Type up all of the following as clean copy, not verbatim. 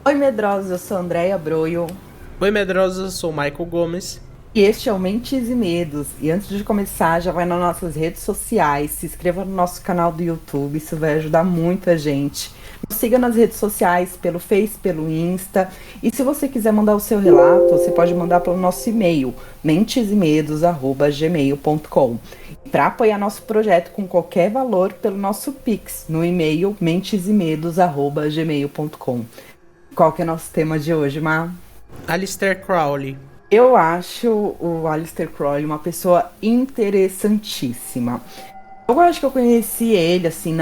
Oi, medrosa, eu sou Andréia Broio Oi, medrosa, sou Michael Gomes. e este é o Mentes e Medos. E antes de começar, já vai nas nossas redes sociais, se inscreva no nosso canal do YouTube, isso vai ajudar muito a gente. Nos siga nas redes sociais, pelo Face, pelo Insta. E se você quiser mandar o seu relato, você pode mandar pelo nosso e-mail, mentesemedos@gmail.com. E para apoiar nosso projeto com qualquer valor, pelo nosso Pix, no e-mail mentesemedos@gmail.com. Qual que é o nosso tema de hoje, Mar? Alistair Crowley. Eu acho o Aleister Crowley uma pessoa interessantíssima. Eu acho que eu conheci ele, assim,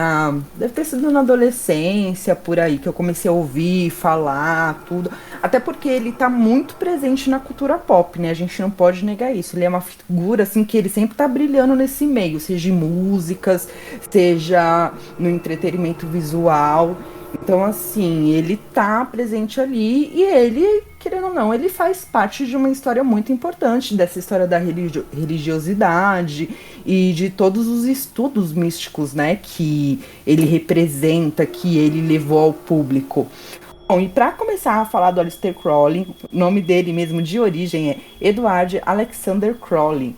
deve ter sido na adolescência, por aí, que eu comecei a ouvir, falar, tudo. Até porque ele tá muito presente na cultura pop, né? A gente não pode negar isso. Ele é uma figura, assim, que ele sempre tá brilhando nesse meio, seja em músicas, seja no entretenimento visual. Então, assim, ele tá presente ali e ele, querendo ou não, ele faz parte de uma história muito importante, dessa história da religiosidade e de todos os estudos místicos, né, que ele representa, que ele levou ao público. Bom, e para começar a falar do Aleister Crowley, o nome dele mesmo de origem é Edward Alexander Crowley.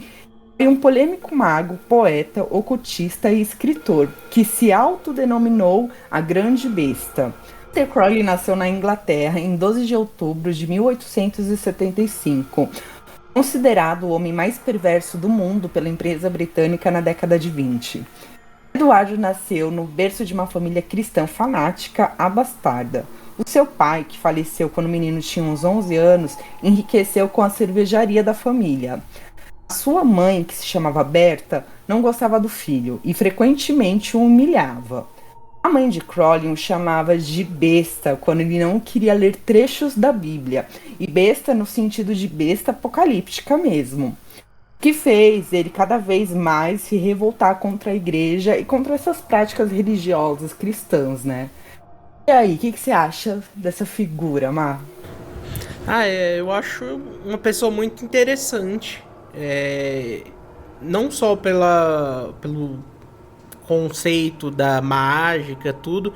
Foi um polêmico mago, poeta, ocultista e escritor, que se autodenominou a Grande Besta. Peter Crowley nasceu na Inglaterra em 12 de outubro de 1875, considerado o homem mais perverso do mundo pela imprensa britânica na década de 20. Eduardo nasceu no berço de uma família cristã fanática abastada. O seu pai, que faleceu quando o menino tinha uns 11 anos, enriqueceu com a cervejaria da família. A sua mãe, que se chamava Berta, não gostava do filho e frequentemente o humilhava. A mãe de Crowley o chamava de besta quando ele não queria ler trechos da Bíblia, e besta no sentido de besta apocalíptica mesmo. O que fez ele cada vez mais se revoltar contra a igreja e contra essas práticas religiosas cristãs, né? E aí, o que você acha dessa figura, Mar? Eu acho uma pessoa muito interessante. É, não só pelo conceito da mágica, tudo,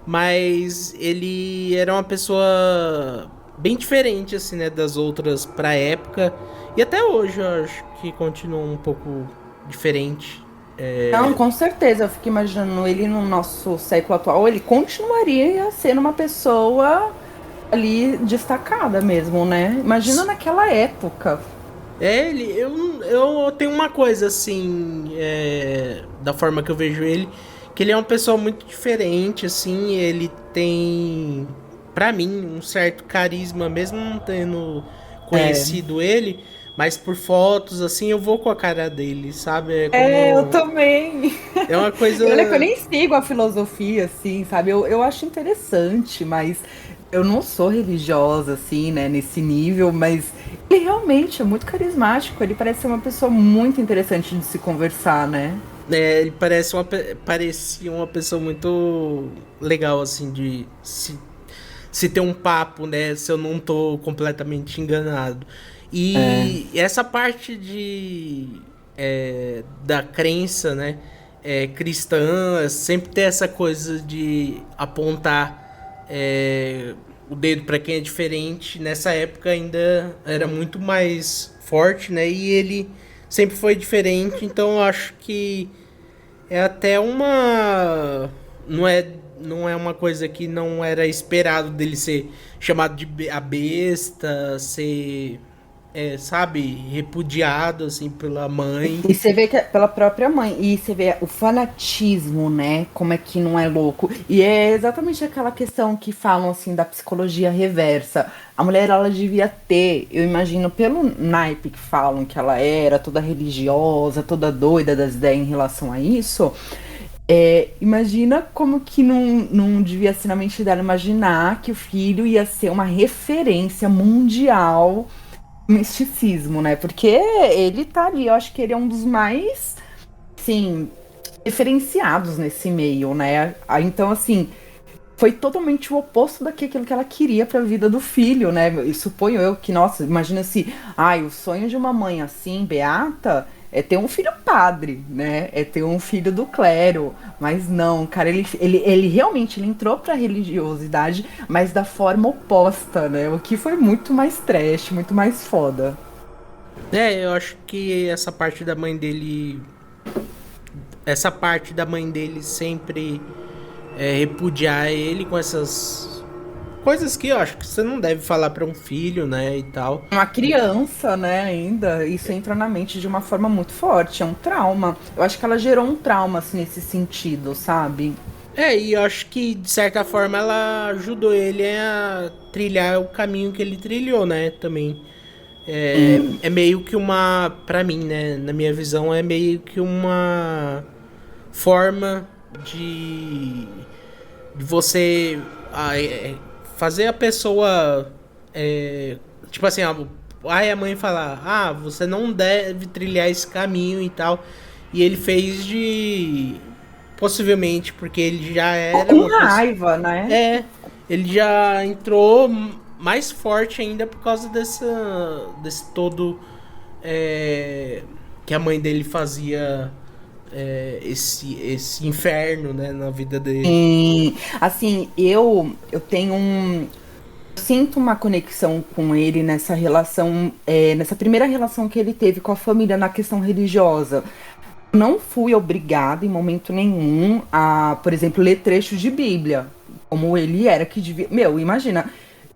mas ele era uma pessoa bem diferente, assim, né, das outras pra época. E até hoje eu acho que continua um pouco diferente. Não, com certeza. Eu fico imaginando ele no nosso século atual, ele continuaria sendo uma pessoa ali destacada mesmo, né? Imagina naquela época. Eu tenho uma coisa assim, da forma que eu vejo ele, que ele é uma pessoa muito diferente, assim, ele tem, pra mim, um certo carisma, mesmo não tendo É, conhecido ele, mas por fotos, assim, eu vou com a cara dele, sabe? É eu como. também. É uma E olha que eu coisa. nem sigo a filosofia, assim, sabe? Eu acho interessante, mas eu não sou religiosa, assim, né, nesse nível, mas ele realmente é muito carismático. Ele parece ser uma pessoa muito interessante de se conversar, né? Ele parecia uma pessoa muito legal, assim, de se ter um papo, né? Se eu não tô completamente enganado. É. E essa parte da crença, né? Cristã, sempre ter essa coisa de apontar o dedo para quem é diferente. Nessa época ainda era muito mais forte, né? E ele sempre foi diferente, então eu acho que é até uma. Não é uma coisa que não era esperado dele ser chamado de a besta, ser, sabe, repudiado, assim, pela mãe. E você vê que é pela própria mãe, e você vê o fanatismo, né? Como é que não é louco. E é exatamente aquela questão que falam assim da psicologia reversa. A mulher ela devia ter, eu imagino pelo naipe que falam que ela era toda religiosa, toda doida das ideias em relação a isso. Imagina como que não devia ser na mente dela imaginar que o filho ia ser uma referência mundial misticismo, né? Porque ele tá ali, eu acho que ele é um dos mais, assim, referenciados nesse meio, né? Então, assim, foi totalmente o oposto daquilo que ela queria para a vida do filho, né? E suponho eu que, nossa, imagina se, ai, o sonho de uma mãe assim, beata, é ter um filho padre, né? É ter um filho do clero. Mas não, cara, ele realmente ele entrou pra religiosidade, mas da forma oposta, né? O que foi muito mais trash, muito mais foda. Eu acho que essa parte da mãe dele sempre repudiar ele com essas coisas que eu acho que você não deve falar pra um filho, né, e tal. Uma criança, né, ainda, isso entra na mente de uma forma muito forte, é um trauma. Eu acho que ela gerou um trauma, assim, nesse sentido, sabe? E eu acho que, de certa forma, ela ajudou ele a trilhar o caminho que ele trilhou, né, também. É meio que pra mim, né, na minha visão, é meio que uma forma de você fazer a pessoa, tipo assim, o pai e a mãe falar, você não deve trilhar esse caminho e tal. E ele fez possivelmente porque ele já era Com uma pessoa. raiva, né? Ele já entrou mais forte ainda por causa desse todo que a mãe dele fazia, esse inferno, né, na vida dele. E, assim, eu tenho eu sinto uma conexão com ele nessa relação, nessa primeira relação que ele teve com a família na questão religiosa. Não fui obrigada em momento nenhum a, por exemplo, ler trechos de Bíblia, como ele era que devia. Meu, imagina,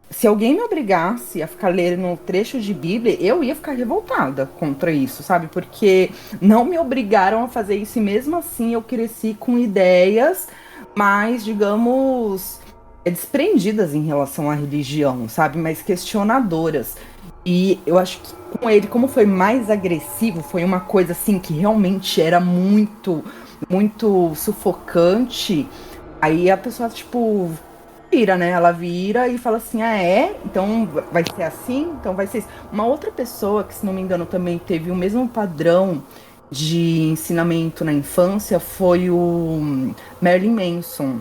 se alguém me obrigasse a ficar lendo trecho de Bíblia, eu ia ficar revoltada contra isso, sabe? Porque não me obrigaram a fazer isso e mesmo assim eu cresci com ideias mais, digamos, desprendidas em relação à religião, sabe? Mais questionadoras. E eu acho que com ele, como foi mais agressivo, foi uma coisa assim que realmente era muito, muito sufocante. Aí a pessoa, tipo, vira, né? Ela vira e fala assim: ah, é? Então vai ser assim? Então vai ser isso. Uma outra pessoa que, se não me engano, também teve o mesmo padrão de ensinamento na infância foi o Marilyn Manson.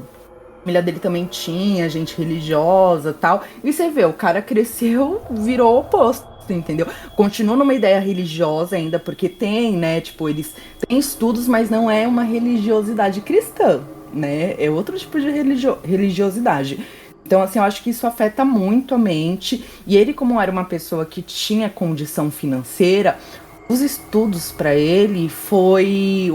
A família dele também tinha gente religiosa tal. E você vê, o cara cresceu, virou o oposto, entendeu? Continua numa ideia religiosa ainda, porque tem, né? Tipo, eles têm estudos, mas não é uma religiosidade cristã, né? É outro tipo de religiosidade. Então, assim, eu acho que isso afeta muito a mente. E ele, como era uma pessoa que tinha condição financeira, os estudos para ele foi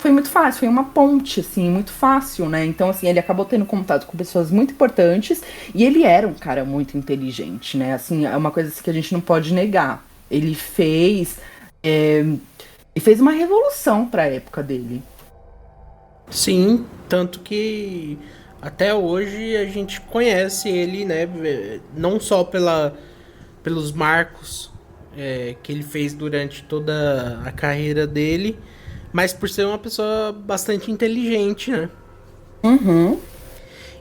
muito fácil, foi uma ponte, assim, muito fácil, né? Então, assim, ele acabou tendo contato com pessoas muito importantes e ele era um cara muito inteligente, né? Assim, é uma coisa assim, que a gente não pode negar. Ele fez uma revolução para a época dele. Sim, tanto que até hoje a gente conhece ele, né? Não só pelos marcos que ele fez durante toda a carreira dele, mas por ser uma pessoa bastante inteligente, né? Uhum.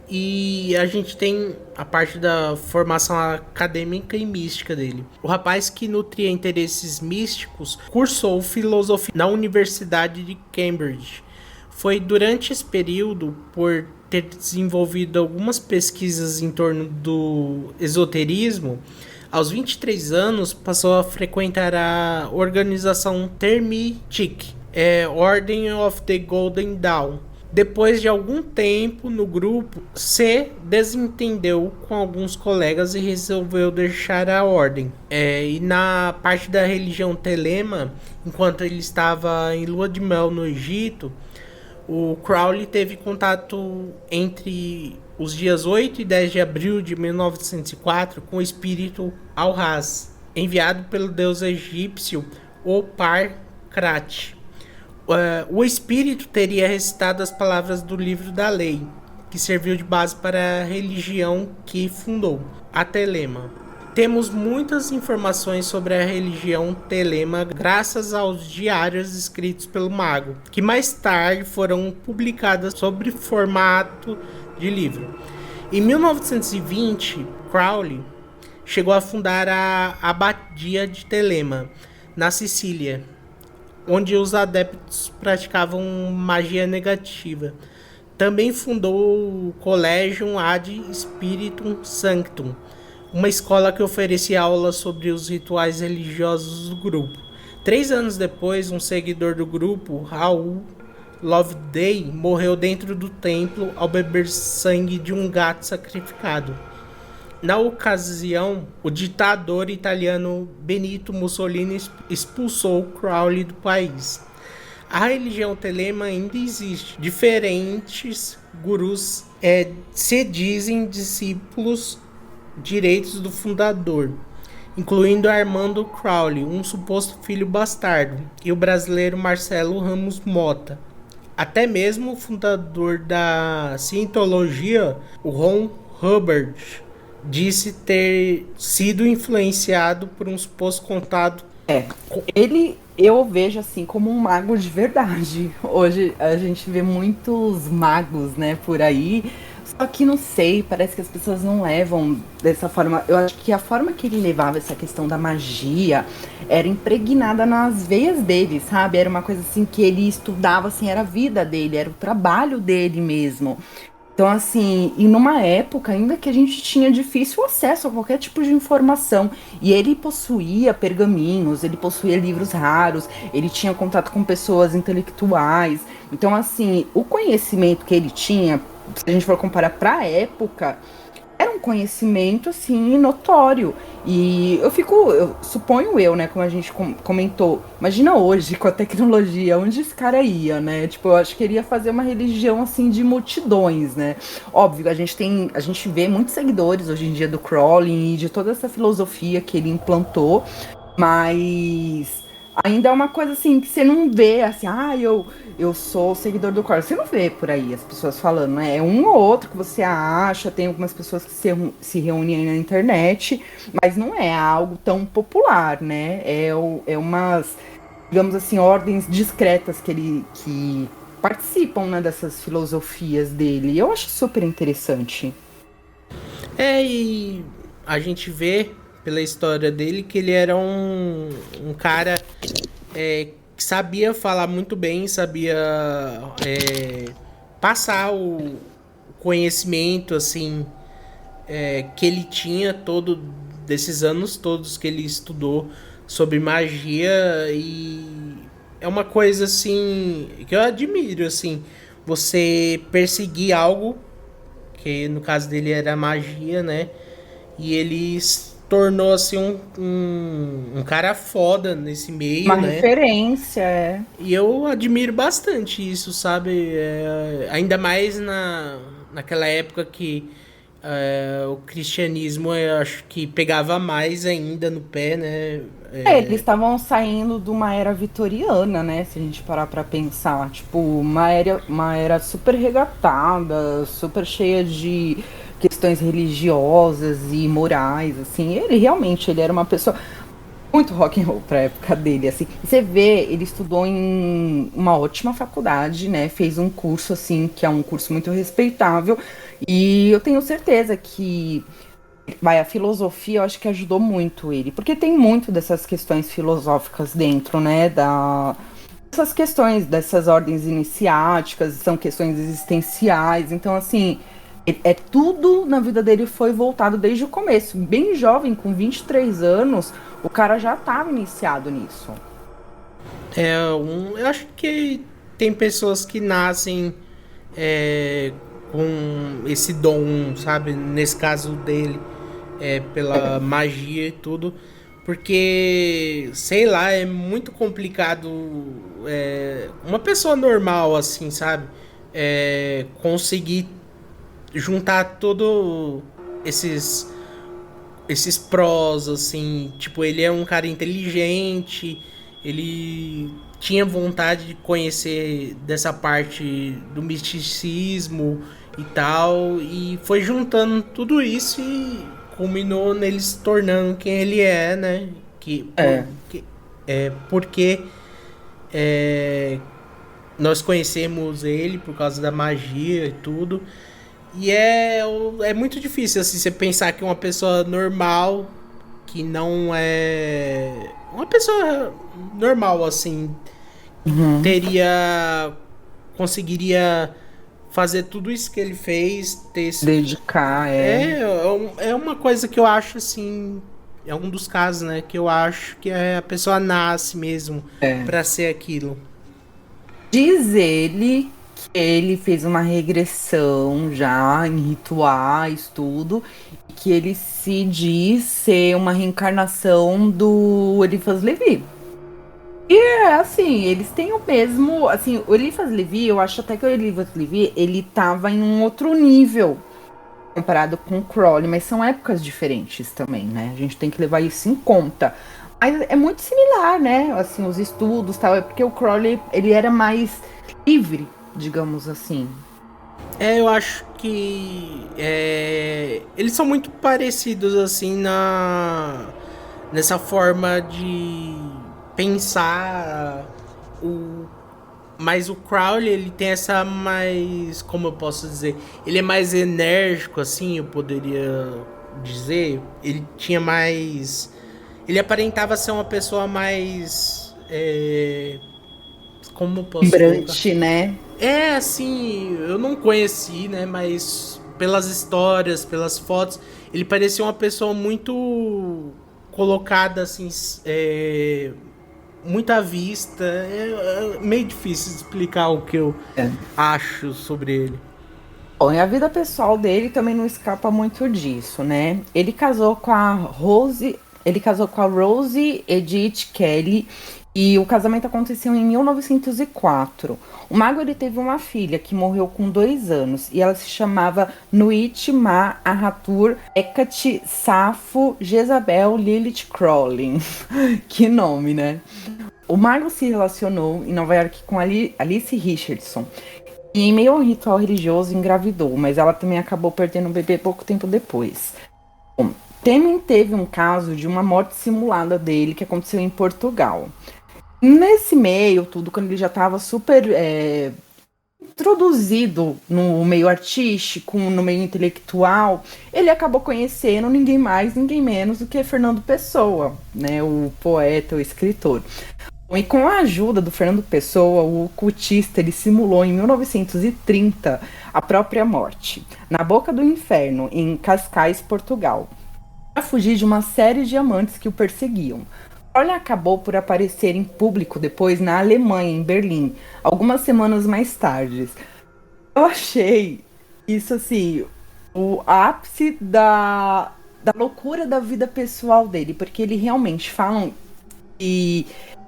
E a gente tem a parte da formação acadêmica e mística dele. O rapaz que nutria interesses místicos cursou filosofia na Universidade de Cambridge. Foi durante esse período, por ter desenvolvido algumas pesquisas em torno do esoterismo, aos 23 anos passou a frequentar a organização Termitic, Ordem of the Golden Dawn. Depois de algum tempo no grupo, se desentendeu com alguns colegas e resolveu deixar a ordem. E na parte da religião Telema, enquanto ele estava em lua de mel no Egito, o Crowley teve contato entre os dias 8 e 10 de abril de 1904 com o espírito Alhaz, enviado pelo deus egípcio Opar-Krat. O espírito teria recitado as palavras do livro da lei, que serviu de base para a religião que fundou, a Telema. Temos muitas informações sobre a religião Telema graças aos diários escritos pelo mago, que mais tarde foram publicadas sob formato de livro. Em 1920, Crowley chegou a fundar a Abadia de Telema, na Sicília, onde os adeptos praticavam magia negativa. Também fundou o Collegium ad Spiritum Sanctum, uma escola que oferecia aulas sobre os rituais religiosos do grupo. 3 anos depois, um seguidor do grupo, Raul Loveday, morreu dentro do templo ao beber sangue de um gato sacrificado. Na ocasião, o ditador italiano Benito Mussolini expulsou Crowley do país. A religião Telema ainda existe. Diferentes gurus se dizem discípulos direitos do fundador, incluindo Armando Crowley, um suposto filho bastardo, e o brasileiro Marcelo Ramos Mota. Até mesmo o fundador da Cientologia, o Ron Hubbard, disse ter sido influenciado por um suposto contato. Eu vejo assim como um mago de verdade. Hoje a gente vê muitos magos, né, por aí. Só que não sei, parece que as pessoas não levam dessa forma. Eu acho que a forma que ele levava essa questão da magia era impregnada nas veias dele, sabe? Era uma coisa assim que ele estudava, assim, era a vida dele, era o trabalho dele mesmo. Então, assim, e numa época ainda que a gente tinha difícil acesso a qualquer tipo de informação. E ele possuía pergaminhos, ele possuía livros raros, ele tinha contato com pessoas intelectuais. Então, assim, o conhecimento que ele tinha, se a gente for comparar para a época, era um conhecimento, assim, notório. E eu suponho eu, né, como a gente comentou, imagina hoje, com a tecnologia, onde esse cara ia, né? Tipo, eu acho que ele ia fazer uma religião, assim, de multidões, né? Óbvio, a gente vê muitos seguidores hoje em dia do Crowley e de toda essa filosofia que ele implantou, mas ainda é uma coisa assim que você não vê assim, eu sou seguidor do Crowley. Você não vê por aí as pessoas falando, né? É um ou outro que você acha, tem algumas pessoas que se reúnem aí na internet, mas não é algo tão popular, né? É umas, digamos assim, ordens discretas que participam, né, dessas filosofias dele. E eu acho super interessante. E a gente vê pela história dele que ele era um cara que sabia falar muito bem, sabia passar o conhecimento assim que ele tinha todo desses anos todos que ele estudou sobre magia. E é uma coisa assim que eu admiro, assim, você perseguir algo que no caso dele era magia, né? E ele se tornou assim um cara foda nesse Uma meio, né? referência, é. E eu admiro bastante isso, sabe? Ainda mais naquela época que o cristianismo, eu acho que pegava mais ainda no pé, né? Eles estavam saindo de uma era vitoriana, né? Se a gente parar pra pensar. Tipo, uma era super regatada, super cheia de questões religiosas e morais, assim. Ele era uma pessoa muito rock and roll pra época dele, assim. E você vê, ele estudou em uma ótima faculdade, né? Fez um curso, assim, que é um curso muito respeitável. E eu tenho certeza que a filosofia eu acho que ajudou muito ele, porque tem muito dessas questões filosóficas dentro, né, essas questões dessas ordens iniciáticas, são questões existenciais, então assim, tudo na vida dele foi voltado desde o começo, bem jovem, com 23 anos, o cara já estava iniciado nisso. Eu acho que tem pessoas que nascem com esse dom, sabe? Nesse caso dele, pela magia e tudo. Porque, sei lá, é muito complicado uma pessoa normal, assim, sabe? Conseguir juntar todo esses prós, assim. Tipo, ele é um cara inteligente, ele tinha vontade de conhecer dessa parte do misticismo e tal, e foi juntando tudo isso e culminou nele se tornando quem ele é, né? Porque nós conhecemos ele por causa da magia e tudo. E é muito difícil assim, você pensar que uma pessoa normal, que não é uma pessoa normal assim, conseguiria fazer tudo isso que ele fez, Dedicar, é uma coisa que eu acho assim É um dos casos, né, que eu acho que a pessoa nasce mesmo pra ser aquilo. Diz ele que ele fez uma regressão já em rituais, tudo, e que ele se diz ser uma reencarnação do Eliphas Levi. E é assim, eles têm o mesmo, assim, o Eliphas Levi, eu acho até que o Eliphas Levi, ele tava em um outro nível comparado com o Crowley, mas são épocas diferentes também, né? A gente tem que levar isso em conta. Mas é muito similar, né? Assim, os estudos, tal, é porque o Crowley, ele era mais livre, digamos assim. Eu acho que eles são muito parecidos assim nessa forma de pensar o mas o Crowley, ele tem essa mais, como eu posso dizer, ele é mais enérgico assim, eu poderia dizer, ele tinha mais, ele aparentava ser uma pessoa mais como eu posso colocar? Vibrante, né? Assim, eu não conheci, né? Mas pelas histórias, pelas fotos, ele parecia uma pessoa muito colocada, assim, muito à vista. É meio difícil de explicar o que eu É. acho sobre ele. Bom, e a vida pessoal dele também não escapa muito disso, né? Ele casou com a Rose Edith Kelly e o casamento aconteceu em 1904. O mago ele teve uma filha que morreu com 2 anos e ela se chamava Nuit Ma Ahatur Hecate Safo Jezabel Lilith Crowley. Que nome, né? O mago se relacionou em Nova York com Alice Richardson. E em meio ao ritual religioso engravidou, mas ela também acabou perdendo o bebê pouco tempo depois. Bom, Temen teve um caso de uma morte simulada dele que aconteceu em Portugal. Nesse meio, tudo, quando ele já estava super introduzido no meio artístico, no meio intelectual, ele acabou conhecendo ninguém mais, ninguém menos do que Fernando Pessoa, né, o poeta, o escritor. E com a ajuda do Fernando Pessoa, o ocultista ele simulou em 1930 a própria morte, na boca do inferno, em Cascais, Portugal, para fugir de uma série de amantes que o perseguiam. Crowley acabou por aparecer em público depois na Alemanha, em Berlim, algumas semanas mais tarde. Eu achei isso assim, o ápice da loucura da vida pessoal dele, porque ele realmente falam e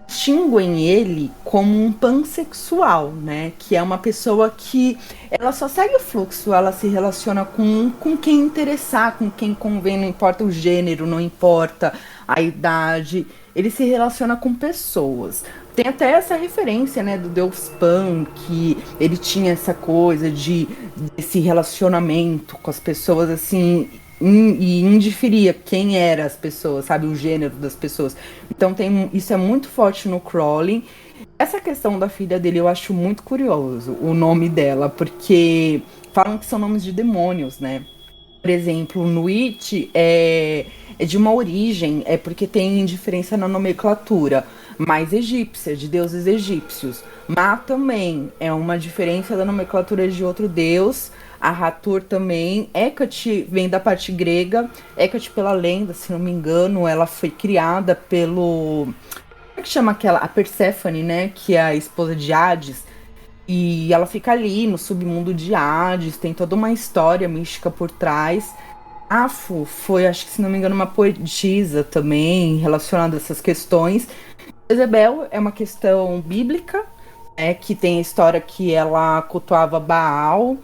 distinguem ele como um pansexual, né? Que é uma pessoa que ela só segue o fluxo, ela se relaciona com quem interessar, com quem convém, não importa o gênero, não importa a idade, ele se relaciona com pessoas. Tem até essa referência, né, do deus Pan, que ele tinha essa coisa de esse relacionamento com as pessoas, assim, e indiferia quem eram as pessoas, sabe, o gênero das pessoas. Então isso é muito forte no Crowley. Essa questão da filha dele eu acho muito curioso, o nome dela, porque falam que são nomes de demônios, né? Por exemplo, o Nuit é de uma origem, é porque tem diferença na nomenclatura, mais egípcia, de deuses egípcios. Ma também é uma diferença da nomenclatura de outro deus. A Hathor também. Hecate vem da parte grega. Hecate, pela lenda, se não me engano, ela foi criada pelo... Como é que chama aquela? A Perséfone, né? Que é a esposa de Hades. E ela fica ali no submundo de Hades. Tem toda uma história mística por trás. Afo foi, acho que se não me engano, uma poetisa também relacionada a essas questões. Jezebel é uma questão bíblica, que tem a história que ela cultuava Baal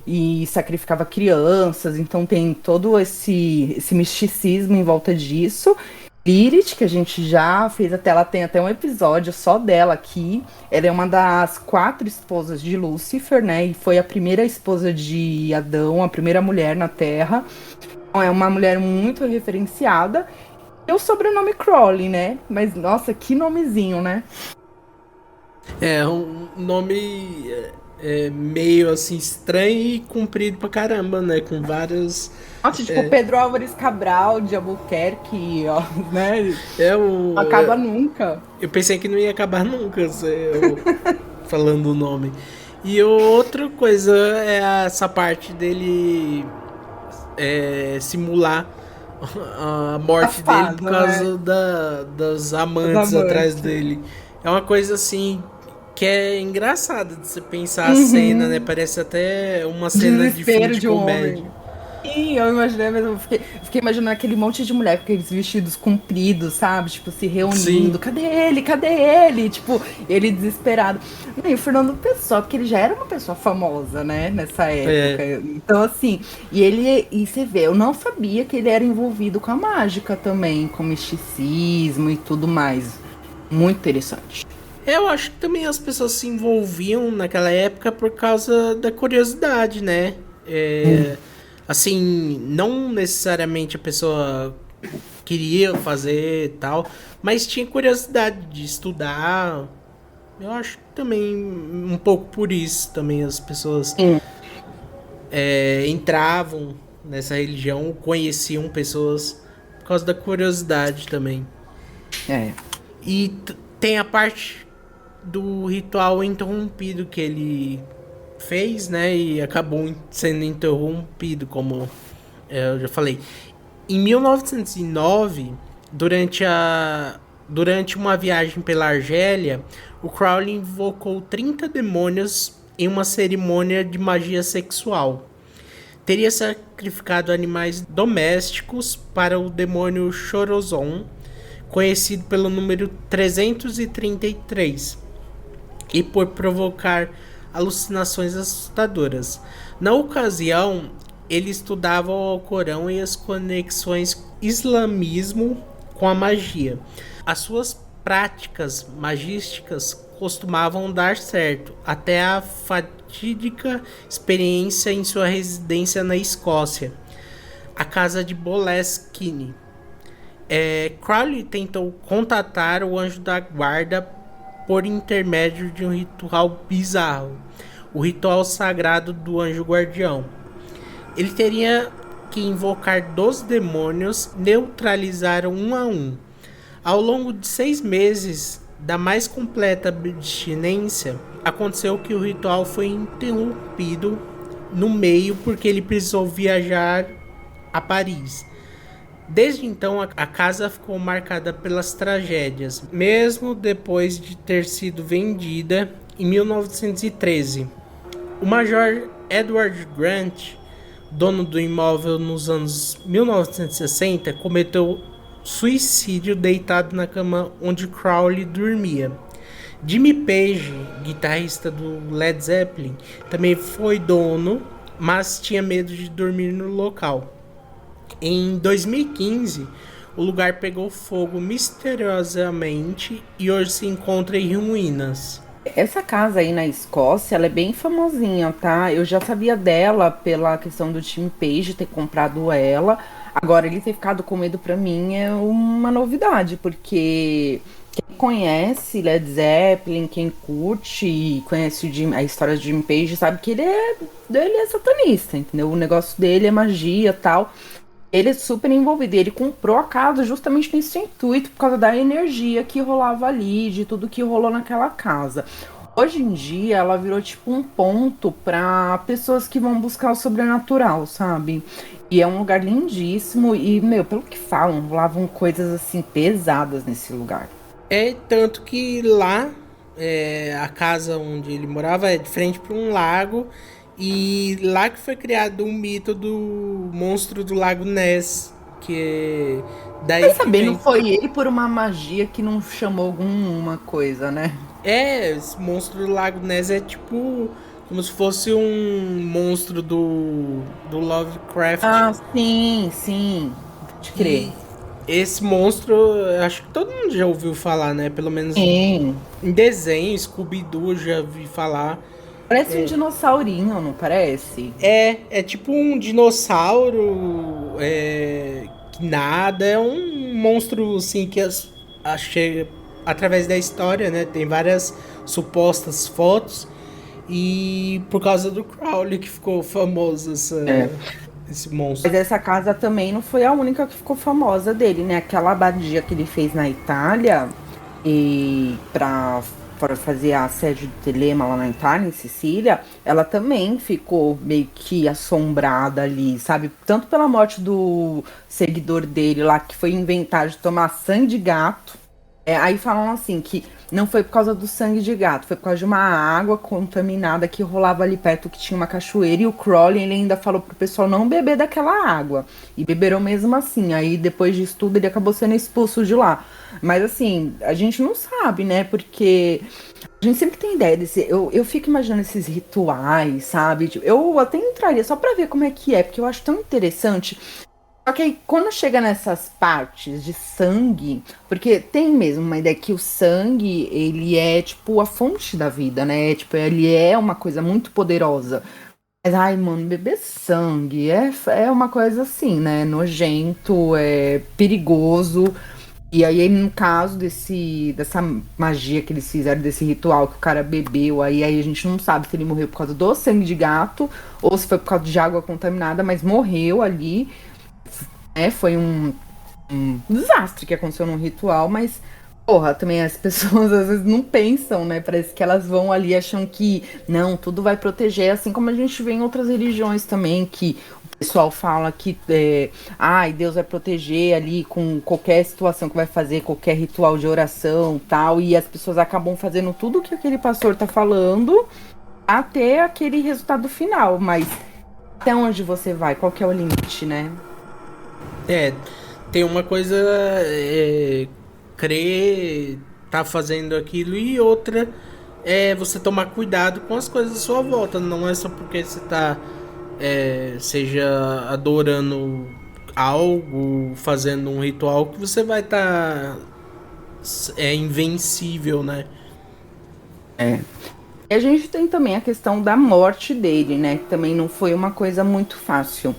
e sacrificava crianças, então tem todo esse misticismo em volta disso. Lilith, que a gente já fez até, ela tem até um episódio só dela aqui. Ela é uma das 4 esposas de Lúcifer, né? E foi a primeira esposa de Adão, a primeira mulher na Terra. Então, é uma mulher muito referenciada. E o sobrenome Crowley, né? Mas, nossa, que nomezinho, né? É um nome meio assim estranho e comprido pra caramba, né? Com várias. Nossa, tipo, Pedro Álvares Cabral, de Albuquerque, ó, né? Eu, Não acaba nunca. eu pensei que não ia acabar nunca, falando o nome. E outra coisa é essa parte dele simular a morte dele por Safado, né? causa das Os amantes atrás amantes. dele. É uma coisa assim que é engraçada de você pensar a cena, né? Uhum. Parece até uma cena de filme Desespero de de um comédia. homem. Sim, eu imaginei mesmo. Eu fiquei imaginando aquele monte de mulher com aqueles vestidos compridos, sabe? Tipo, se reunindo. Sim, Cadê ele? Cadê ele? Tipo, ele desesperado. E o Fernando Pessoa, porque ele já era uma pessoa famosa, né? Nessa época. é. Então, assim, e você vê, eu não sabia que ele era envolvido com a mágica também, com misticismo e tudo mais. Muito interessante. Eu acho que também as pessoas se envolviam naquela época por causa da curiosidade, né? Hum. Assim, não necessariamente a pessoa queria fazer e tal, mas tinha curiosidade de estudar. Eu acho que também um pouco por isso também as pessoas Sim, entravam nessa religião, conheciam pessoas por causa da curiosidade também. é. E tem a parte do ritual interrompido que ele fez, né? E acabou sendo interrompido, como eu já falei. Em 1909, durante uma viagem pela Argélia, o Crowley invocou 30 demônios em uma cerimônia de magia sexual. Teria sacrificado animais domésticos para o demônio Chorozon, conhecido pelo número 333, e por provocar alucinações assustadoras. Na ocasião, ele estudava o Alcorão e as conexões islamismo com a magia. As suas práticas magísticas costumavam dar certo, até a fatídica experiência em sua residência na Escócia, a casa de Boleskine. Crowley tentou contatar o anjo da guarda por intermédio de um ritual bizarro, o ritual sagrado do anjo guardião. Ele teria que invocar 12 demônios, neutralizar um a um. Ao longo de 6 meses da mais completa abstinência, aconteceu que o ritual foi interrompido no meio porque ele precisou viajar a Paris. Desde então, a casa ficou marcada pelas tragédias, mesmo depois de ter sido vendida em 1913. O Major Edward Grant, dono do imóvel nos anos 1960, cometeu suicídio deitado na cama onde Crowley dormia. Jimmy Page, guitarrista do Led Zeppelin, também foi dono, mas tinha medo de dormir no local. Em 2015, o lugar pegou fogo misteriosamente e hoje se encontra em ruínas. Essa casa aí na Escócia, ela é bem famosinha, tá? Eu já sabia dela pela questão do Tim Page ter comprado ela. Agora, ele ter ficado com medo pra mim é uma novidade, porque quem conhece Led Zeppelin, quem curte e conhece a história de Jim Page, sabe que ele é satanista, entendeu? O negócio dele é magia e tal. Ele é super envolvido. E ele comprou a casa justamente nesse intuito, por causa da energia que rolava ali, de tudo que rolou naquela casa. Hoje em dia, ela virou tipo um ponto para pessoas que vão buscar o sobrenatural, sabe? E é um lugar lindíssimo. E, meu, pelo que falam, rolavam coisas assim pesadas nesse lugar. É tanto que lá, a casa onde ele morava é de frente para um lago. E lá que foi criado o mito do monstro do Lago Ness. Que é daí Vai que saber, não vem. foi ele por uma magia que não chamou alguma coisa, né? Esse monstro do Lago Ness é tipo como se fosse um monstro do Lovecraft. Ah, sim, sim. Pode crer. E esse monstro, eu acho que todo mundo já ouviu falar, né? Pelo menos Sim. em desenho, Scooby-Doo já vi falar. Parece um dinossaurinho, não parece? É tipo um dinossauro que nada, é um monstro assim que achei através da história, né? Tem várias supostas fotos e por causa do Crowley que ficou famoso É. esse Mas monstro. essa casa também não foi a única que ficou famosa dele, né? Aquela abadia que ele fez na Itália e para para fazer a sede do Telema lá na Itália, em Sicília, ela também ficou meio que assombrada ali, sabe? Tanto pela morte do seguidor dele lá, que foi inventar de tomar sangue de gato. Aí falam assim que não foi por causa do sangue de gato, foi por causa de uma água contaminada que rolava ali perto, que tinha uma cachoeira, e o Crowley ele ainda falou pro pessoal não beber daquela água. E beberam mesmo assim. Aí depois disso tudo ele acabou sendo expulso de lá. Mas assim, a gente não sabe, né? Porque a gente sempre tem ideia desse. Eu fico imaginando esses rituais, sabe? Tipo, eu até entraria só pra ver como é que é, porque eu acho tão interessante. Só que aí, quando chega nessas partes de sangue, porque tem mesmo uma ideia que o sangue, ele é, tipo, a fonte da vida, né? Tipo, ele é uma coisa muito poderosa. Mas, ai, mano, beber sangue é uma coisa assim, né? Nojento, é perigoso. E aí, no caso dessa magia que eles fizeram, desse ritual que o cara bebeu, aí a gente não sabe se ele morreu por causa do sangue de gato ou se foi por causa de água contaminada, mas morreu ali. Foi um desastre que aconteceu num ritual, mas, porra, também as pessoas às vezes não pensam, né? Parece que elas vão ali acham que, não, tudo vai proteger, assim como a gente vê em outras religiões também, que o pessoal fala que, ai, Deus vai proteger ali com qualquer situação que vai fazer, qualquer ritual de oração tal, e as pessoas acabam fazendo tudo o que aquele pastor tá falando até aquele resultado final, mas até onde você vai? Qual que é o limite, né? É, tem uma coisa crer, tá fazendo aquilo, e outra é você tomar cuidado com as coisas à sua volta. Não é só porque você tá seja adorando algo, fazendo um ritual, que você vai estar invencível, né? É. E a gente tem também a questão da morte dele, né? Que também não foi uma coisa muito fácil.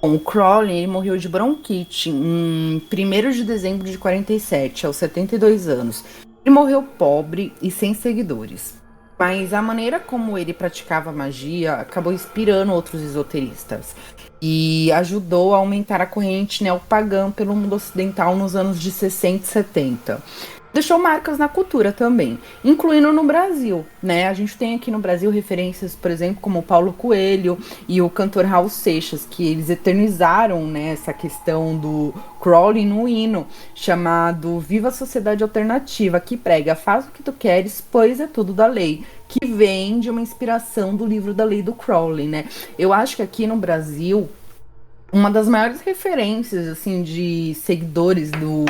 Bom, o Crowley ele morreu de bronquite em 1º de dezembro de 47, aos 72 anos. Ele morreu pobre e sem seguidores. Mas a maneira como ele praticava magia acabou inspirando outros esoteristas e ajudou a aumentar a corrente neopagã pelo mundo ocidental nos anos de 60 e 70. Deixou marcas na cultura também, incluindo no Brasil, né? A gente tem aqui no Brasil referências, por exemplo, como o Paulo Coelho e o cantor Raul Seixas, que eles eternizaram, né, essa questão do Crowley no hino, chamado Viva a Sociedade Alternativa, que prega faz o que tu queres, pois é tudo da lei, que vem de uma inspiração do livro da lei do Crowley, né? Eu acho que aqui no Brasil, uma das maiores referências, assim, de seguidores do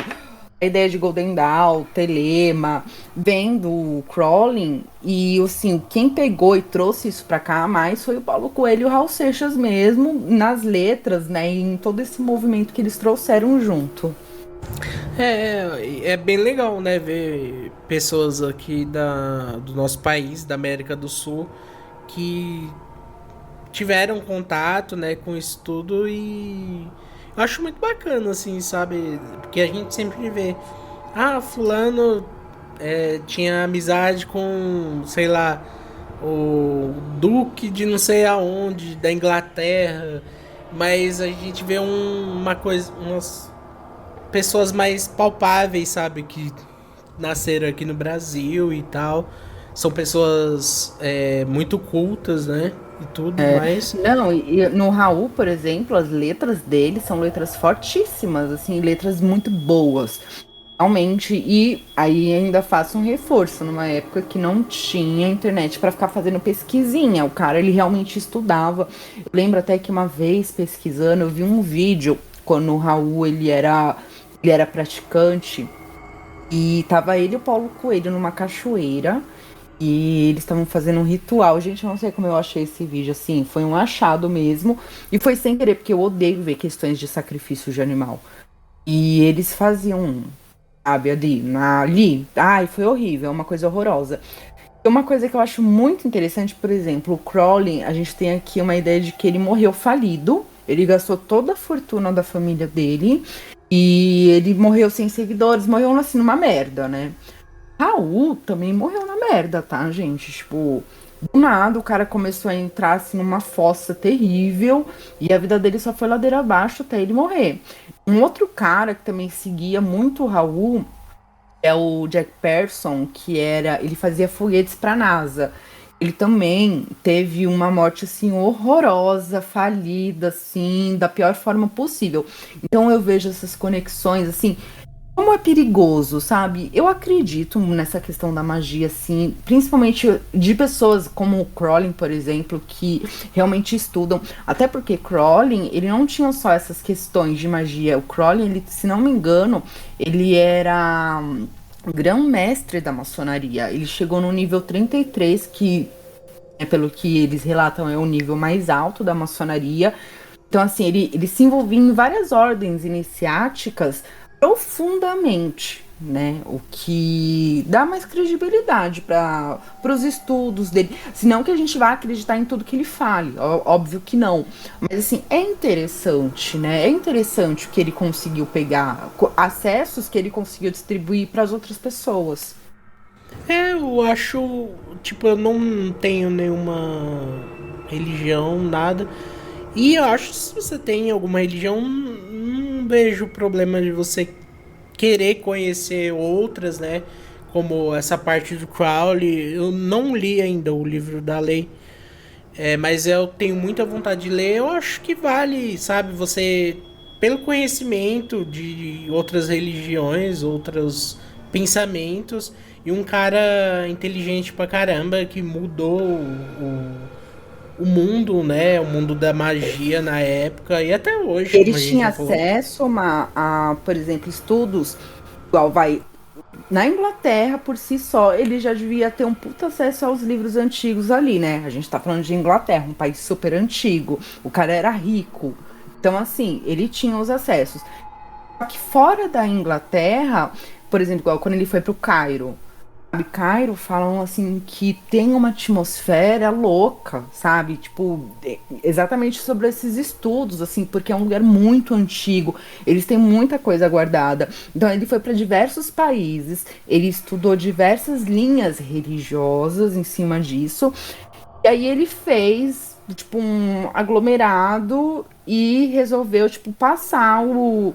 a ideia de Golden Dawn, Telema, vem do Crowley, e assim, quem pegou e trouxe isso pra cá mais foi o Paulo Coelho e o Raul Seixas mesmo, nas letras, né, e em todo esse movimento que eles trouxeram junto. É bem legal, né, ver pessoas aqui do nosso país, da América do Sul, que tiveram contato, né, com isso tudo, e eu acho muito bacana, assim, sabe? Porque a gente sempre vê, fulano tinha amizade com, sei lá, o duque de não sei aonde, da Inglaterra, mas a gente vê uma coisa, umas pessoas mais palpáveis, sabe? Que nasceram aqui no Brasil e tal. São pessoas muito cultas, né? E tudo mais. Não, e no Raul, por exemplo, as letras dele são letras fortíssimas, assim, letras muito boas. Realmente, e aí ainda faço um reforço, numa época que não tinha internet para ficar fazendo pesquisinha. O cara, ele realmente estudava. Eu lembro até que uma vez, pesquisando, eu vi um vídeo, quando o Raul, ele era praticante, e tava ele e o Paulo Coelho numa cachoeira, e eles estavam fazendo um ritual. Gente, eu não sei como eu achei esse vídeo, assim, foi um achado mesmo. E foi sem querer, porque eu odeio ver questões de sacrifício de animal. E eles faziam, sabe, ali. Ai, foi horrível, é uma coisa horrorosa. E uma coisa que eu acho muito interessante, por exemplo, o Crowley, a gente tem aqui uma ideia de que ele morreu falido. Ele gastou toda a fortuna da família dele. E ele morreu sem seguidores, morreu assim numa merda, né? Raul também morreu na merda, tá, gente? Tipo, do nada o cara começou a entrar assim numa fossa terrível e a vida dele só foi ladeira abaixo até ele morrer. Um outro cara que também seguia muito o Raul É o Jack Pearson, ele fazia foguetes para a NASA. Ele também teve uma morte assim horrorosa, falida, assim, da pior forma possível. Então eu vejo essas conexões assim, como é perigoso, sabe? Eu acredito nessa questão da magia, assim, principalmente de pessoas como o Crowley, por exemplo, que realmente estudam. Até porque Crowley, ele não tinha só essas questões de magia. O Crowley, ele, se não me engano, ele era grão-mestre da maçonaria. Ele chegou no nível 33, que, pelo que eles relatam, é o nível mais alto da maçonaria. Então, assim, ele se envolvia em várias ordens iniciáticas profundamente, né? O que dá mais credibilidade para os estudos dele. Senão que a gente vai acreditar em tudo que ele fale. Óbvio que não. Mas, assim, é interessante, né? É interessante o que ele conseguiu pegar, acessos que ele conseguiu distribuir para as outras pessoas. Eu acho, tipo, eu não tenho nenhuma religião, nada. E eu acho que se você tem alguma religião, não vejo problema de você querer conhecer outras, né? Como essa parte do Crowley. Eu não li ainda o livro da lei, mas eu tenho muita vontade de ler. Eu acho que vale, sabe, você, pelo conhecimento de outras religiões, outros pensamentos, e um cara inteligente pra caramba que mudou o mundo, né? O mundo da magia na época e até hoje, Ele como a gente tinha já falou. acesso por exemplo, estudos, igual vai na Inglaterra por si só, ele já devia ter um puta acesso aos livros antigos ali, né? A gente tá falando de Inglaterra, um país super antigo. O cara era rico. Então, assim, ele tinha os acessos. Só que fora da Inglaterra, por exemplo, igual quando ele foi pro Cairo, sabe? Cairo falam assim que tem uma atmosfera louca, sabe? Tipo, exatamente sobre esses estudos, assim, porque é um lugar muito antigo, eles têm muita coisa guardada. Então ele foi para diversos países, ele estudou diversas linhas religiosas em cima disso, e aí ele fez, tipo, um aglomerado e resolveu, tipo, passar o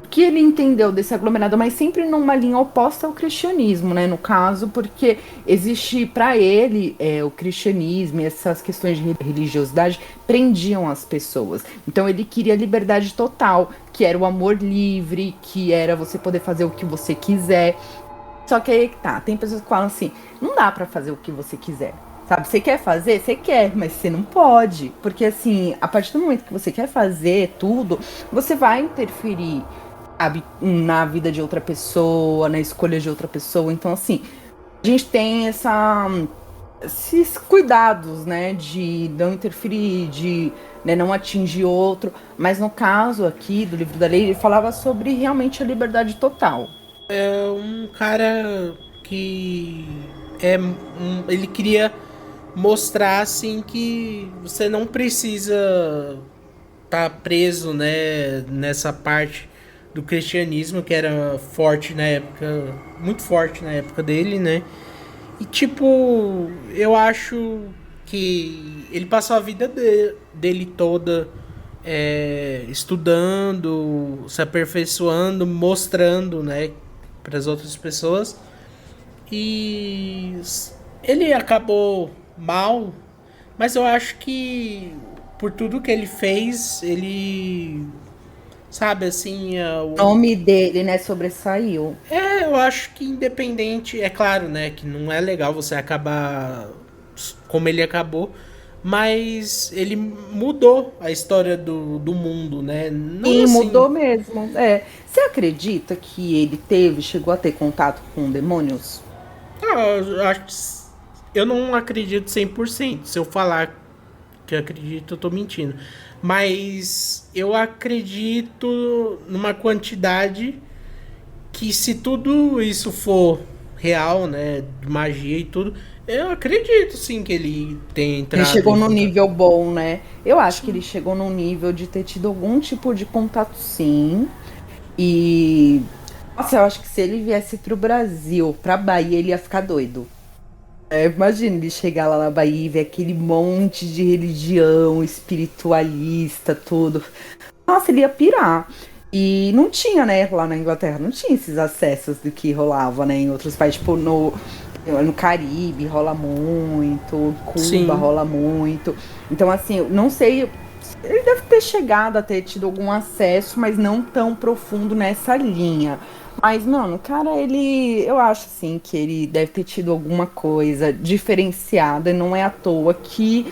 que ele entendeu desse aglomerado, mas sempre numa linha oposta ao cristianismo, né? No caso, porque existe para ele o cristianismo e essas questões de religiosidade prendiam as pessoas. Então ele queria liberdade total, que era o amor livre, que era você poder fazer o que você quiser. Só que aí tá, tem pessoas que falam assim, não dá pra fazer o que você quiser. Sabe, você quer fazer? Você quer, mas você não pode. Porque assim, a partir do momento que você quer fazer tudo, você vai interferir, sabe, na vida de outra pessoa, na escolha de outra pessoa. Então, assim, a gente tem esses cuidados, né, de não interferir, de, né, não atingir outro. Mas no caso aqui do livro da lei, ele falava sobre realmente a liberdade total. É um cara que ele queria mostrar assim que você não precisa estar preso, né, nessa parte do cristianismo que era forte na época, muito forte na época dele, né? E tipo, eu acho que ele passou a vida dele toda estudando, se aperfeiçoando, mostrando, né, para as outras pessoas. E ele acabou mal, mas eu acho que por tudo que ele fez, ele sabe assim, O nome dele, né, sobressaiu. eu acho que independente, é claro, né, que não é legal você acabar como ele acabou, mas ele mudou a história do mundo, né? Não Sim, assim. mudou mesmo. Você acredita que ele chegou a ter contato com demônios? Eu acho eu não acredito 100%. Se eu falar que eu acredito, eu tô mentindo. Mas eu acredito numa quantidade que, se tudo isso for real, né, de magia e tudo, eu acredito sim que ele tenha Ele entrado chegou em num contato. nível bom, né? Eu acho que ele Sim. chegou num nível de ter tido algum tipo de contato, sim. E, nossa, eu acho que se ele viesse pro Brasil, pra Bahia, ele ia ficar doido. Imagina ele chegar lá na Bahia e ver aquele monte de religião espiritualista, tudo. Nossa, ele ia pirar. E não tinha, né, lá na Inglaterra, não tinha esses acessos do que rolava, né, em outros países, tipo, no Caribe rola muito, Cuba Sim. rola muito. Então, assim, eu não sei, ele deve ter chegado a ter tido algum acesso, mas não tão profundo nessa linha. Mas, mano, cara, eu acho, assim, que ele deve ter tido alguma coisa diferenciada, e não é à toa que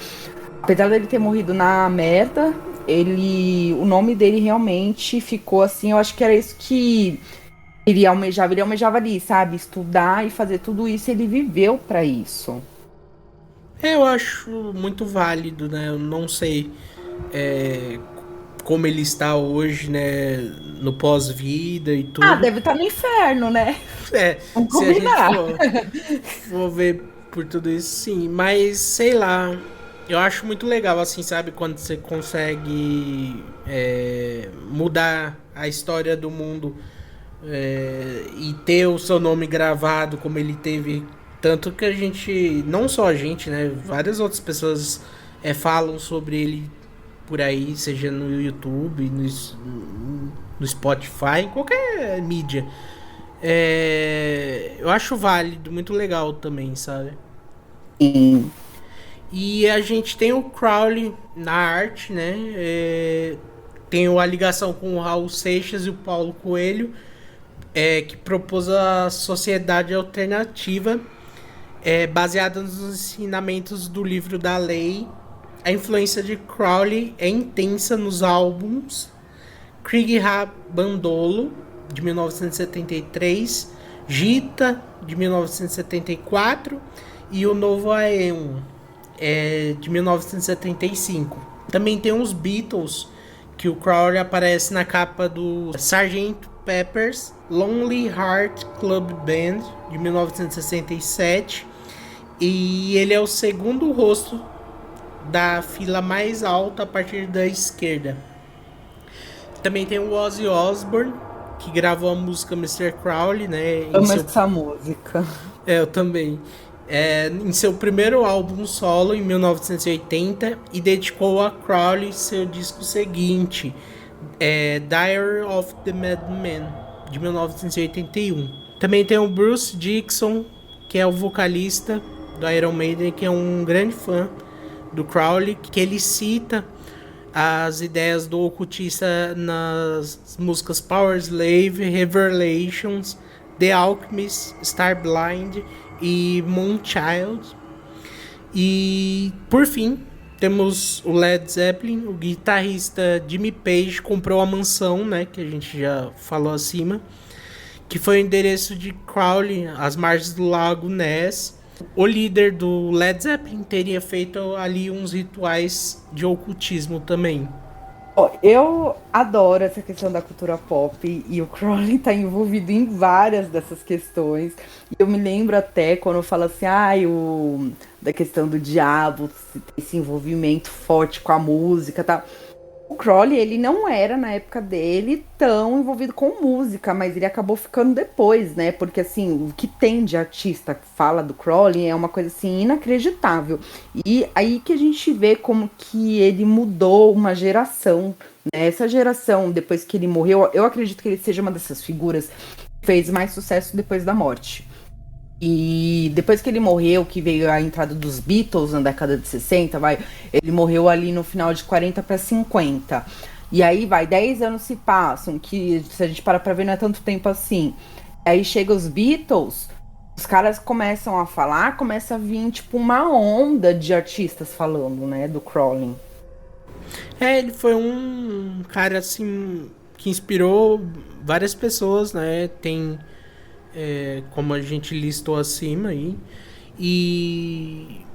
apesar dele ter morrido na merda, o nome dele realmente ficou assim. Eu acho que era isso que ele almejava ali, sabe? Estudar e fazer tudo isso. Ele viveu pra isso. Eu acho muito válido, né? Eu não sei é, como ele está hoje, né? No pós-vida e Ah, tudo. deve estar no inferno, né? É, Vamos se a gente combinar. for ver por tudo isso, sim. Mas, sei lá, eu acho muito legal, assim, sabe? Quando você consegue mudar a história do mundo e ter o seu nome gravado como ele teve. Tanto que a gente, não só a gente, né? Várias outras pessoas falam sobre ele por aí, seja no YouTube, no Spotify, em qualquer mídia. Eu acho válido, muito legal também, sabe? Sim. E a gente tem o Crowley na arte, né? Tem a ligação com o Raul Seixas e o Paulo Coelho, que propôs a sociedade alternativa baseada nos ensinamentos do livro da lei. A influência de Crowley é intensa nos álbuns Krieg Bandolo, de 1973, Gita, de 1974 e o Novo Aeon, de 1975. Também tem os Beatles, que o Crowley aparece na capa do Sgt. Pepper's Lonely Heart Club Band, de 1967. E ele é o segundo rosto da fila mais alta a partir da esquerda. Também tem o Ozzy Osbourne, que gravou a música Mr. Crowley, né? Amo essa música. Eu também. Em seu primeiro álbum solo, em 1980, e dedicou a Crowley seu disco seguinte, Diary of the Madman, de 1981. Também tem o Bruce Dickinson, que é o vocalista do Iron Maiden, que é um grande fã do Crowley, que ele cita as ideias do ocultista nas músicas Power Slave, Revelations, The Alchemist, Starblind e Moonchild. E por fim, temos o Led Zeppelin. O guitarrista Jimmy Page comprou a mansão, né, que a gente já falou acima, que foi o endereço de Crowley, às margens do lago Ness. O líder do Led Zeppelin teria feito ali uns rituais de ocultismo também. Ó, eu adoro essa questão da cultura pop e o Crowley tá envolvido em várias dessas questões. E eu me lembro até quando fala assim, da questão do diabo, esse envolvimento forte com a música, tá? O Crowley, ele não era, na época dele, tão envolvido com música, mas ele acabou ficando depois, né? Porque, assim, o que tem de artista que fala do Crowley é uma coisa, assim, inacreditável. E aí que a gente vê como que ele mudou uma geração, né? Essa geração, depois que ele morreu, eu acredito que ele seja uma dessas figuras que fez mais sucesso depois da morte. E depois que ele morreu, que veio a entrada dos Beatles na década de 60, ele morreu ali no final de 40 para 50. E aí 10 anos se passam, que se a gente parar pra ver não é tanto tempo assim. Aí chega os Beatles, os caras começam a falar, começa a vir tipo uma onda de artistas falando, né, do Crowley. Ele foi um cara assim que inspirou várias pessoas, né? Tem como a gente listou acima aí. E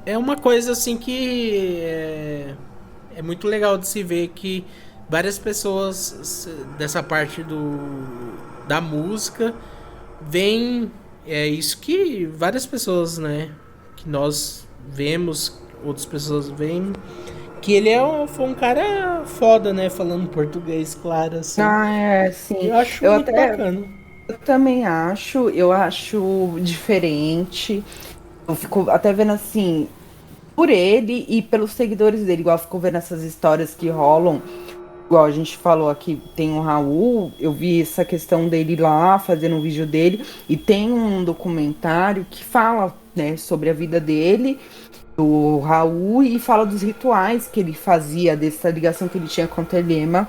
é uma coisa assim que é muito legal de se ver que várias pessoas dessa parte da música veem isso que várias pessoas, né, que nós vemos, outras pessoas veem, que ele foi um cara foda, né, falando português, claro, assim. Sim. Eu acho Eu muito até bacana. eu também acho, eu acho diferente. Eu fico até vendo assim, por ele e pelos seguidores dele, igual ficou vendo essas histórias que rolam. igual a gente falou aqui, tem o Raul, eu vi essa questão dele lá, fazendo um vídeo dele, e tem um documentário que fala, né, sobre a vida dele, do Raul, e fala dos rituais que ele fazia, dessa ligação que ele tinha com o Telema,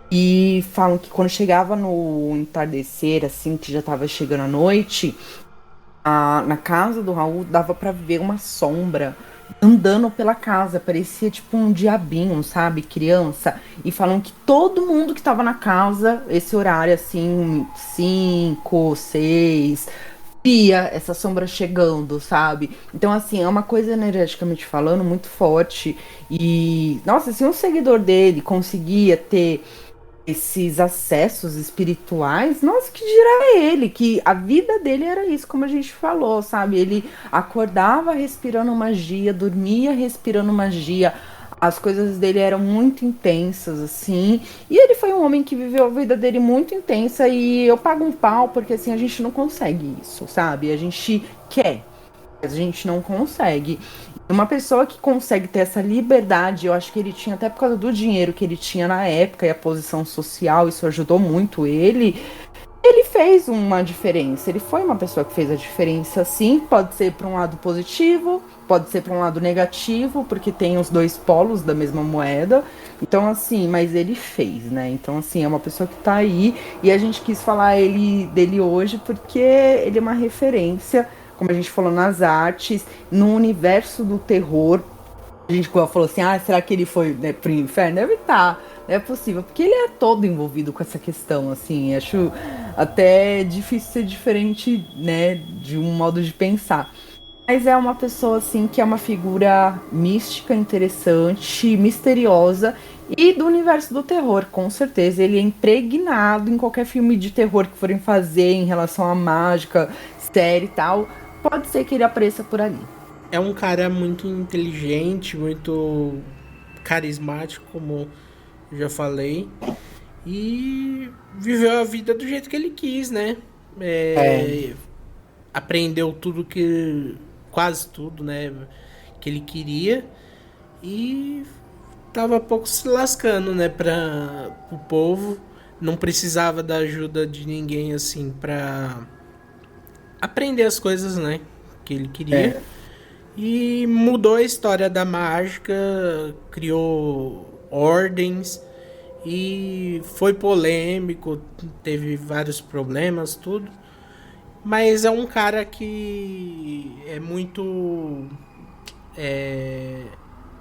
e falam que quando chegava no entardecer, assim, que já tava chegando a noite, na casa do Raul dava pra ver uma sombra andando pela casa, parecia tipo um diabinho, sabe, criança. E falam que todo mundo que tava na casa, esse horário assim, 5, 6, via essa sombra chegando, sabe? Então, assim, é uma coisa energeticamente falando muito forte. E, nossa, se um seguidor dele conseguia ter esses acessos espirituais, nossa, que dirá ele, que a vida dele era isso, como a gente falou, sabe? Ele acordava respirando magia, dormia respirando magia, as coisas dele eram muito intensas, assim, e ele foi um homem que viveu a vida dele muito intensa, e eu pago um pau, porque assim, a gente não consegue isso, sabe? A gente quer, mas a gente não consegue. Uma pessoa que consegue ter essa liberdade, eu acho que ele tinha, até por causa do dinheiro que ele tinha na época e a posição social, isso ajudou muito ele. Ele fez uma diferença, ele foi uma pessoa que fez a diferença, sim. Pode ser para um lado positivo, pode ser para um lado negativo, porque tem os dois polos da mesma moeda. Então, assim, mas ele fez, né? Então, assim, é uma pessoa que tá aí e a gente quis falar dele hoje porque ele é uma referência, como a gente falou, nas artes, no universo do terror. A gente falou assim, será que ele foi, né, pro inferno? Deve estar, não é possível, porque ele é todo envolvido com essa questão, assim, acho até difícil ser diferente, né, de um modo de pensar. Mas é uma pessoa, assim, que é uma figura mística, interessante, misteriosa, e do universo do terror, com certeza. Ele é impregnado em qualquer filme de terror que forem fazer em relação à mágica, série e tal, pode ser que ele apareça por ali. É um cara muito inteligente, muito carismático, como eu já falei. E viveu a vida do jeito que ele quis, né? É. Aprendeu tudo que. Quase tudo, né? Que ele queria. E tava pouco se lascando, né? O povo. Não precisava da ajuda de ninguém, assim, pra aprender as coisas, né? Que ele queria. É. E mudou a história da mágica, criou ordens e foi polêmico, teve vários problemas, tudo. Mas é um cara que é muito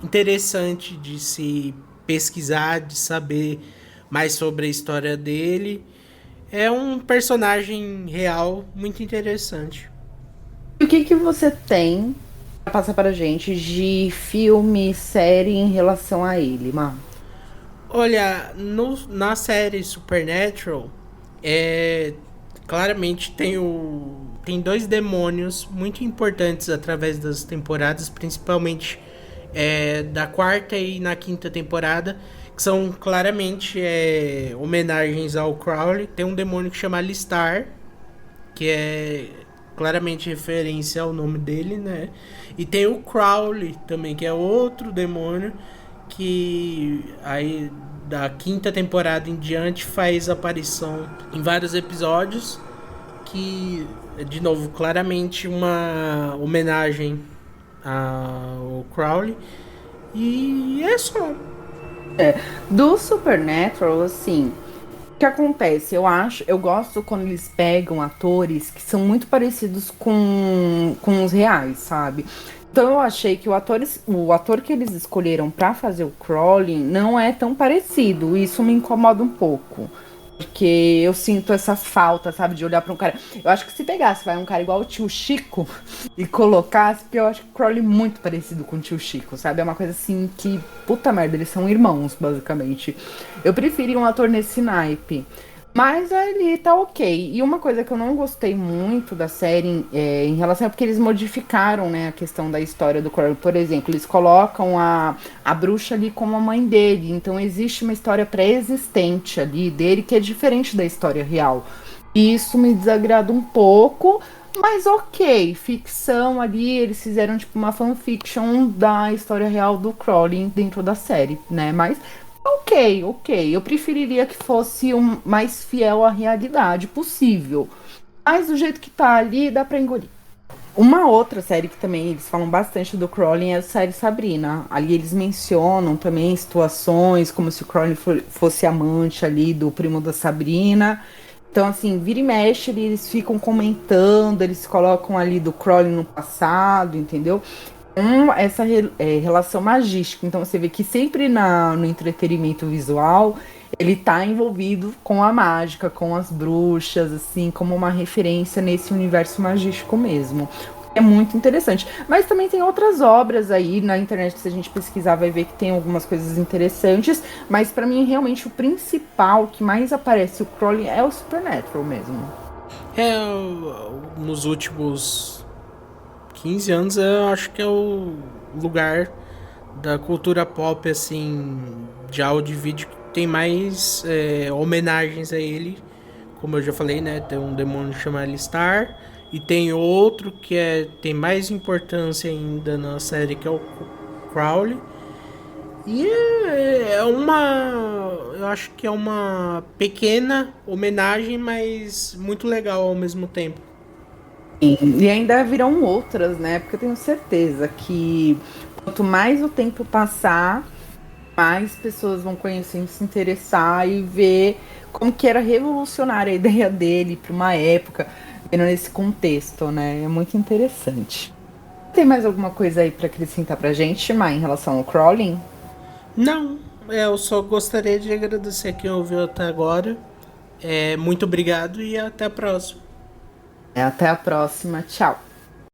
interessante de se pesquisar, de saber mais sobre a história dele. É um personagem real muito interessante. E o que que você tem pra passar pra gente de filme, série em relação a ele, Mar? Olha, na série Supernatural, é, claramente tem dois demônios muito importantes através das temporadas, principalmente da quarta e na quinta temporada, que são claramente homenagens ao Crowley. Tem um demônio que chama Alistar, que é claramente referência ao nome dele, né? E tem o Crowley também, que é outro demônio que aí da quinta temporada em diante faz aparição em vários episódios, que de novo claramente uma homenagem ao Crowley. E é só. Do Supernatural, assim, o que acontece? Eu gosto quando eles pegam atores que são muito parecidos com os reais, sabe? Então eu achei que o ator que eles escolheram pra fazer o Crowley não é tão parecido. Isso me incomoda um pouco. Porque eu sinto essa falta, sabe, de olhar pra um cara. Eu acho que se pegasse, um cara igual o tio Chico e colocasse, porque eu acho que o Crowley é muito parecido com o tio Chico, sabe? É uma coisa assim que, puta merda, eles são irmãos, basicamente. Eu preferia um ator nesse naipe. Mas ele tá ok. E uma coisa que eu não gostei muito da série em relação é porque eles modificaram, né, a questão da história do Crowley. Por exemplo, eles colocam a bruxa ali como a mãe dele. Então existe uma história pré-existente ali dele que é diferente da história real. E isso me desagrada um pouco, mas ok. Ficção ali, eles fizeram tipo uma fanfiction da história real do Crowley dentro da série, né? Mas Ok, ok. Eu preferiria que fosse mais fiel à realidade possível. Mas do jeito que tá ali, dá pra engolir. Uma outra série que também eles falam bastante do Crowley é a série Sabrina. Ali eles mencionam também situações como se o Crowley fosse amante ali do primo da Sabrina. Então, assim, vira e mexe, eles ficam comentando, eles colocam ali do Crowley no passado, entendeu? Essa relação magística. Então, você vê que sempre no entretenimento visual ele tá envolvido com a mágica, com as bruxas, assim, como uma referência nesse universo magístico mesmo. É muito interessante. Mas também tem outras obras aí na internet que se a gente pesquisar vai ver que tem algumas coisas interessantes. Mas para mim, realmente, o principal que mais aparece o Crowley é o Supernatural mesmo. Nos últimos 15 anos eu acho que é o lugar da cultura pop, assim, de áudio e vídeo que tem mais homenagens a ele. Como eu já falei, né? Tem um demônio chamado Alistar. E tem outro que tem mais importância ainda na série, que é o Crowley. E é uma. Eu acho que é uma pequena homenagem, mas muito legal ao mesmo tempo. E ainda virão outras, né? Porque eu tenho certeza que quanto mais o tempo passar, mais pessoas vão conhecer, se interessar e ver como que era revolucionária a ideia dele para uma época, vendo nesse contexto, né? É muito interessante. Tem mais alguma coisa aí para acrescentar pra gente, Mai, em relação ao crawling? Não, eu só gostaria de agradecer quem ouviu até agora. Muito obrigado e até a próxima. Até a próxima. Tchau.